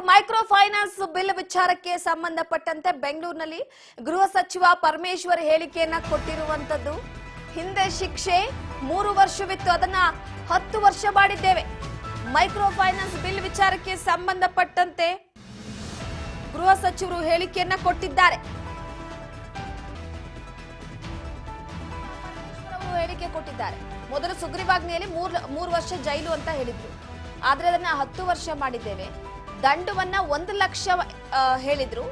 Micro finance bill ವಿಚಾರಕ್ಕೆ ಸಂಬಂಧಪಟ್ಟಂತೆ ಬೆಂಗಳೂರಿನಲ್ಲಿ ಗೃಹ ಸಚಿವ ಪರಮೇಶ್ವರ್ ಹೇಳಿಕೆಯನ್ನ ಕೊಟ್ಟಿರುವಂತದ್ದು. ಹಿಂದೆ ಶಿಕ್ಷೆ 3 ವರ್ಷವಿತ್ತು, ಅದನ್ನ 10 ವರ್ಷ ಮಾಡಿದ್ದೇವೆ. ಮೈಕ್ರೋ ಫೈನಾನ್ಸ್ ಬಿಲ್ ವಿಚಾರಕ್ಕೆ ಸಂಬಂಧಪಟ್ಟಂತೆ ಗೃಹ ಸಚಿವರು ಹೇಳಿಕೆಯನ್ನ ಕೊಟ್ಟಿದ್ದಾರೆ. ಮೊದಲು ಸುಗ್ರೀವಾಜ್ಞೆಯಲ್ಲಿ 3 ವರ್ಷ ಜೈಲು ಅಂತ ಹೇಳಿದ್ರು, ಆದ್ರೆ ಅದನ್ನ 10 ವರ್ಷ ಮಾಡಿದ್ದೇವೆ. ದಂಡವನ್ನ 1 ಲಕ್ಷ ಹೇಳಿದ್ರು,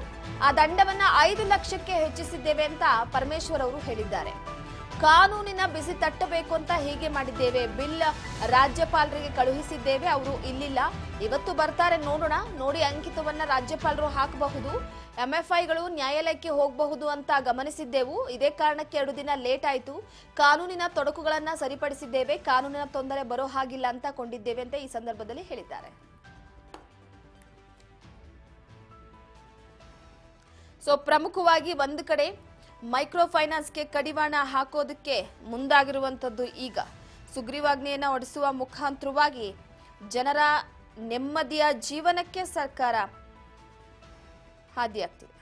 ಆ ದಂಡವನ್ನ 5 ಲಕ್ಷಕ್ಕೆ ಹೆಚ್ಚಿಸಿದ್ದೇವೆ ಅಂತ ಪರಮೇಶ್ವರ್ ಅವರು ಹೇಳಿದ್ದಾರೆ. ಕಾನೂನಿನ ಬಿಸಿ ತಟ್ಟಬೇಕು ಅಂತ ಹೀಗೆ ಮಾಡಿದ್ದೇವೆ. ಬಿಲ್ ರಾಜ್ಯಪಾಲರಿಗೆ ಕಳುಹಿಸಿದ್ದೇವೆ, ಅವರು ಇಲ್ಲಿಲ್ಲ, ಇವತ್ತು ಬರ್ತಾರೆ, ನೋಡೋಣ, ನೋಡಿ ಅಂಕಿತವನ್ನ ರಾಜ್ಯಪಾಲರು ಹಾಕಬಹುದು, ಎಂಎಫ್ಐಗಳು ನ್ಯಾಯಾಲಯಕ್ಕೆ ಹೋಗಬಹುದು ಅಂತ ಗಮನಿಸಿದ್ದೆವು. ಇದೇ ಕಾರಣಕ್ಕೆ 2 ದಿನ ಲೇಟ್ ಆಯಿತು. ಕಾನೂನಿನ ತೊಡಕುಗಳನ್ನ ಸರಿಪಡಿಸಿದ್ದೇವೆ, ಕಾನೂನಿನ ತೊಂದರೆ ಬರೋ ಹಾಗಿಲ್ಲ ಅಂತ ಕೊಂಡಿದ್ದೇವೆ ಅಂತ ಈ ಸಂದರ್ಭದಲ್ಲಿ ಹೇಳಿದ್ದಾರೆ. ಪ್ರಮುಖವಾಗಿ ಒಂದು ಕಡೆ ಮೈಕ್ರೋ ಫೈನಾನ್ಸ್ಗೆ ಕಡಿವಾಣ ಹಾಕೋದಕ್ಕೆ ಮುಂದಾಗಿರುವಂತದ್ದು. ಈಗ ಸುಗ್ರೀವಾಜ್ಞೆಯನ್ನು ಹೊರಡಿಸುವ ಮುಖಾಂತರವಾಗಿ ಜನರ ನೆಮ್ಮದಿಯ ಜೀವನಕ್ಕೆ ಸರ್ಕಾರ ಹಾದಿಯಾಗ್ತಿದೆ.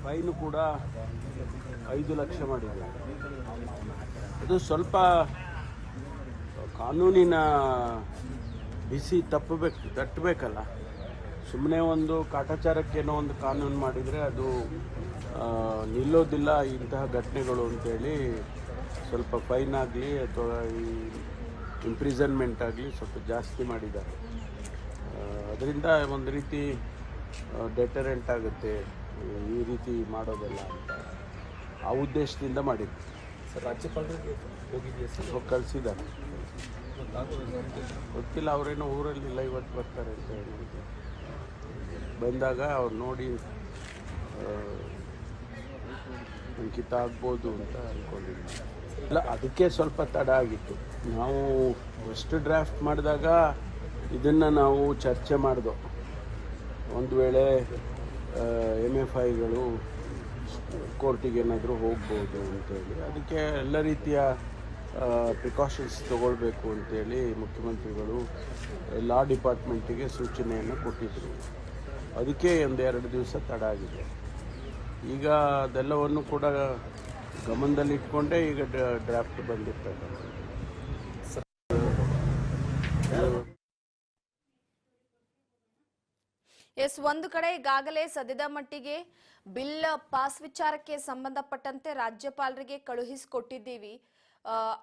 ಫೈನು ಕೂಡ 5 ಲಕ್ಷ ಮಾಡಿದೆ. ಅದು ಸ್ವಲ್ಪ ಕಾನೂನಿನ ಬಿಸಿ ತಟ್ಟಬೇಕಲ್ಲ. ಸುಮ್ಮನೆ ಒಂದು ಕಾಟಾಚಾರಕ್ಕೇನೋ ಒಂದು ಕಾನೂನು ಮಾಡಿದರೆ ಅದು ನಿಲ್ಲೋದಿಲ್ಲ ಇಂತಹ ಘಟನೆಗಳು ಅಂತೇಳಿ ಸ್ವಲ್ಪ ಫೈನ್ ಆಗಲಿ ಅಥವಾ ಈ ಇಂಪ್ರಿಸನ್ಮೆಂಟ್ ಆಗಲಿ ಸ್ವಲ್ಪ ಜಾಸ್ತಿ ಮಾಡಿದ್ದಾರೆ. ಅದರಿಂದ ಒಂದು ರೀತಿ ಡೆಟರೆಂಟ್ ಆಗುತ್ತೆ ಈ ರೀತಿ ಮಾಡೋದಲ್ಲ ಅಂತ ಆ ಉದ್ದೇಶದಿಂದ ಮಾಡಿದ್ದು. ಸರ್, ರಾಜ್ಯಪಾಲರಿಗೆ ಹೋಗಿದೆಯಾ ಸರ್? ಕಳಿಸಿದ್ದಾರೆ, ಗೊತ್ತಿಲ್ಲ, ಅವರೇನೋ ಊರಲ್ಲಿಲ್ಲ, ಇವತ್ತು ಬರ್ತಾರೆ ಅಂತ ಹೇಳಿ. ಬಂದಾಗ ಅವ್ರು ನೋಡಿ ಅಂಕಿತ ಆಗ್ಬೋದು ಅಂತ ಅಂದ್ಕೊಂಡಿದ್ವಿ. ಇಲ್ಲ, ಅದಕ್ಕೆ ಸ್ವಲ್ಪ ತಡ ಆಗಿತ್ತು. ನಾವು ಫಸ್ಟ್ ಡ್ರಾಫ್ಟ್ ಮಾಡಿದಾಗ ಇದನ್ನು ನಾವು ಚರ್ಚೆ ಮಾಡಿದೋ, ಒಂದು ವೇಳೆ MFIಗಳು ಕೋರ್ಟಿಗೆ ಏನಾದರೂ ಹೋಗ್ಬೋದು ಅಂತೇಳಿ. ಅದಕ್ಕೆ ಎಲ್ಲ ರೀತಿಯ ಪ್ರಿಕಾಷನ್ಸ್ ತಗೊಳ್ಬೇಕು ಅಂತೇಳಿ ಮುಖ್ಯಮಂತ್ರಿಗಳು ಲಾ ಡಿಪಾರ್ಟ್ಮೆಂಟಿಗೆ ಸೂಚನೆಯನ್ನು ಕೊಟ್ಟಿದ್ದರು. ಅದಕ್ಕೆ 1-2 ದಿವಸ ತಡ ಆಗಿದೆ. ಈಗ ಅದೆಲ್ಲವನ್ನು ಕೂಡ ಗಮನದಲ್ಲಿಟ್ಕೊಂಡೇ ಈಗ ಡ್ರಾಫ್ಟ್ ಬಂದಿರ್ತದೆ. ಒಂದು ಕಡೆ ಈಗಾಗಲೇ ಸದ್ಯದ ಮಟ್ಟಿಗೆ ಬಿಲ್ ಪಾಸ್ ವಿಚಾರಕ್ಕೆ ಸಂಬಂಧಪಟ್ಟಂತೆ ರಾಜ್ಯಪಾಲರಿಗೆ ಕಳುಹಿಸಿಕೊಟ್ಟಿದ್ದೀವಿ.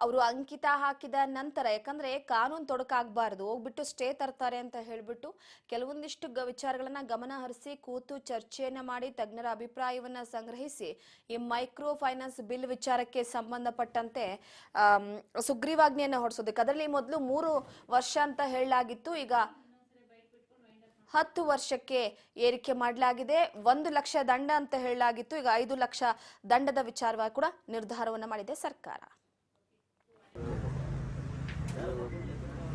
ಅವರು ಅಂಕಿತ ಹಾಕಿದ ನಂತರ, ಯಾಕಂದ್ರೆ ಕಾನೂನು ತೊಡಕಾಗಬಾರ್ದು, ಹೋಗ್ಬಿಟ್ಟು ಸ್ಟೇ ತರ್ತಾರೆ ಅಂತ ಹೇಳ್ಬಿಟ್ಟು ಕೆಲವೊಂದಿಷ್ಟು ವಿಚಾರಗಳನ್ನ ಗಮನ ಹರಿಸಿ ಕೂತು ಚರ್ಚೆಯನ್ನ ಮಾಡಿ ತಜ್ಞರ ಅಭಿಪ್ರಾಯವನ್ನ ಸಂಗ್ರಹಿಸಿ ಈ ಮೈಕ್ರೋ ಫೈನಾನ್ಸ್ ಬಿಲ್ ವಿಚಾರಕ್ಕೆ ಸಂಬಂಧಪಟ್ಟಂತೆ ಸುಗ್ರೀವಾಜ್ಞೆಯನ್ನ ಹೊರಡಿಸೋದಕ್ಕೆ, ಅದರಲ್ಲಿ ಮೊದಲು 3 ವರ್ಷ ಅಂತ ಹೇಳಲಾಗಿತ್ತು, ಈಗ 10 ವರ್ಷಕ್ಕೆ ಏರಿಕೆ ಮಾಡಲಾಗಿದೆ. 1 ಲಕ್ಷ ದಂಡ ಅಂತ ಹೇಳಲಾಗಿತ್ತು, ಈಗ 5 ಲಕ್ಷ ದಂಡದ ವಿಚಾರವಾಗಿ ಕೂಡ ನಿರ್ಧಾರವನ್ನು ಮಾಡಿದೆ ಸರ್ಕಾರ.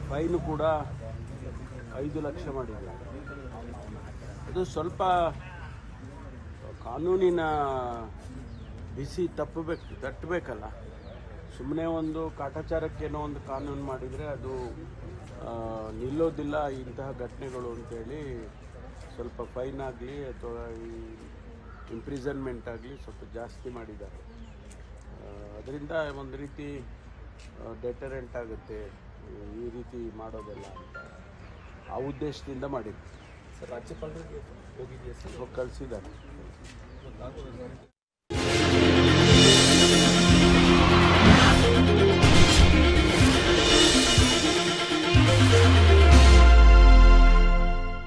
ಫೈನು ಕೂಡ 5 ಲಕ್ಷ ಮಾಡಿದೆ. ಅದು ಸ್ವಲ್ಪ ಕಾನೂನಿನ ಬಿಸಿ ತಟ್ಟಬೇಕಲ್ಲ. ಸುಮ್ಮನೆ ಒಂದು ಕಾಟಾಚಾರಕ್ಕೇನೋ ಒಂದು ಕಾನೂನು ಮಾಡಿದರೆ ಅದು ನಿಲ್ಲೋದಿಲ್ಲ ಇಂತಹ ಘಟನೆಗಳು ಅಂತೇಳಿ ಸ್ವಲ್ಪ ಫೈನ್ ಆಗಲಿ ಅಥವಾ ಈ ಇಂಪ್ರಿಸನ್ಮೆಂಟ್ ಆಗಲಿ ಸ್ವಲ್ಪ ಜಾಸ್ತಿ ಮಾಡಿದ್ದಾರೆ. ಅದರಿಂದ ಒಂದು ರೀತಿ ಡೆಟರೆಂಟ್ ಆಗುತ್ತೆ ಈ ರೀತಿ ಮಾಡೋದಲ್ಲ ಅಂತ ಆ ಉದ್ದೇಶದಿಂದ ಮಾಡಿದ್ದು. ಸರ್, ರಾಜ್ಯಪಾಲರಿಗೆ ಹೋಗಿದೆಯಾ ಸರ್? ಕಳಿಸಿದ್ದಾರೆ.